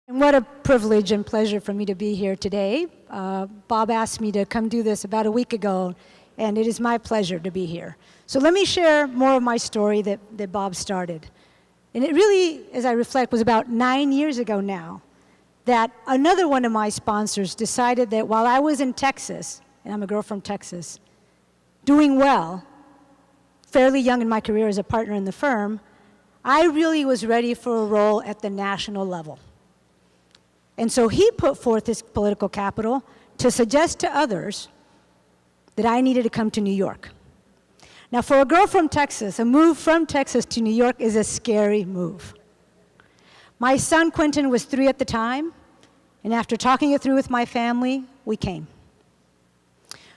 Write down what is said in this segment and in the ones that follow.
And what a privilege and pleasure for me to be here today. Bob asked me to come do this about a week ago, and it is my pleasure to be here. So let me share more of my story that Bob started. And it really, as I reflect, was about 9 years ago now that another one of my sponsors decided that while I was in Texas, and I'm a girl from Texas, doing well, fairly young in my career as a partner in the firm, I really was ready for a role at the national level. And so he put forth his political capital to suggest to others that I needed to come to New York. Now, for a girl from Texas, a move from Texas to New York is a scary move. My son, Quentin, was 3 at the time, and after talking it through with my family, we came.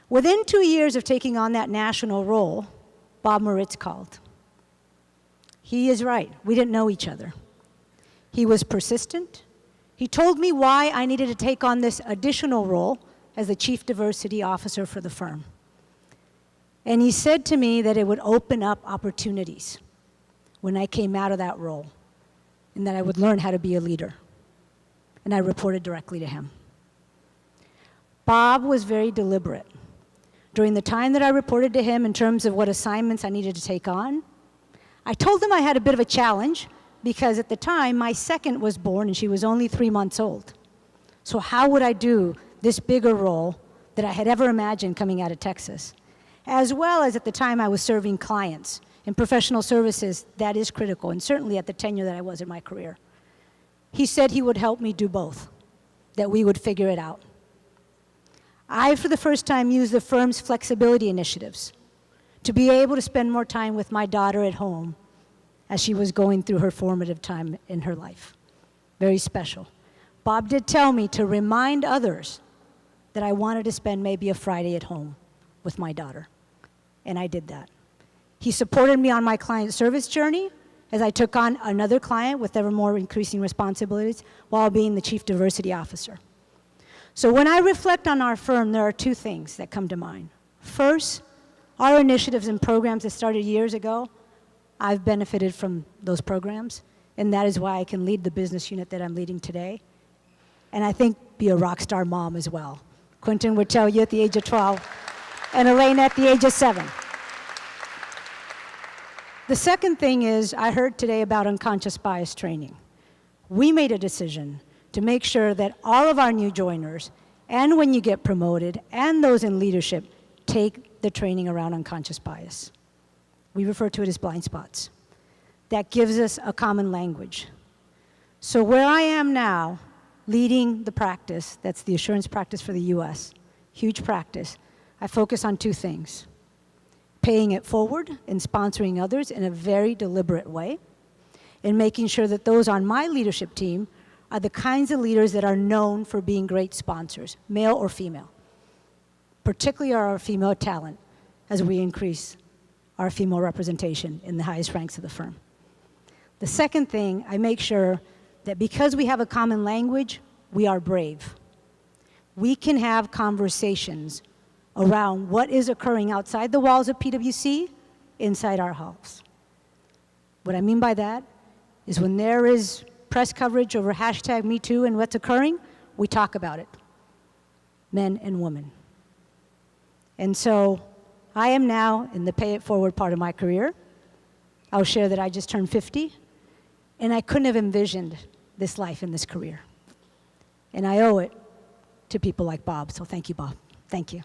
Within 2 years of taking on that national role, Bob Moritz called. He is right. We didn't know each other. He was persistent. He told me why I needed to take on this additional role as the Chief Diversity Officer for the firm. And he said to me that it would open up opportunities when I came out of that role, and that I would learn how to be a leader. And I reported directly to him. Bob was very deliberate. During the time that I reported to him in terms of what assignments I needed to take on, I told him I had a bit of a challenge because at the time, my second was born and she was only 3 months old. So how would I do this bigger role that I had ever imagined coming out of Texas? As well as at the time I was serving clients. In professional services, that is critical, and certainly at the tenure that I was in my career. He said he would help me do both, that we would figure it out. I, for the first time, used the firm's flexibility initiatives to be able to spend more time with my daughter at home as she was going through her formative time in her life. Very special. Bob did tell me to remind others that I wanted to spend maybe a Friday at home with my daughter, and I did that. He supported me on my client service journey as I took on another client with ever more increasing responsibilities while being the Chief Diversity Officer. So when I reflect on our firm, there are 2 things that come to mind. First, our initiatives and programs that started years ago, I've benefited from those programs, and that is why I can lead the business unit that I'm leading today. And I think be a rock star mom as well. Quentin would tell you at the age of 12, and Elaine at the age of 7. The second thing is, I heard today about unconscious bias training. We made a decision to make sure that all of our new joiners, and when you get promoted, and those in leadership, take the training around unconscious bias. We refer to it as blind spots. That gives us a common language. So where I am now, leading the practice, that's the assurance practice for the US, huge practice, I focus on 2 things. Paying it forward and sponsoring others in a very deliberate way, and making sure that those on my leadership team are the kinds of leaders that are known for being great sponsors, male or female. Particularly our female talent, as we increase our female representation in the highest ranks of the firm. The second thing, I make sure that because we have a common language, we are brave. We can have conversations around what is occurring outside the walls of PwC, inside our halls. What I mean by that is when there is press coverage over #MeToo and what's occurring, we talk about it, men and women. And so I am now in the pay it forward part of my career. I'll share that I just turned 50, and I couldn't have envisioned this life and this career. And I owe it to people like Bob, so thank you, Bob. Thank you.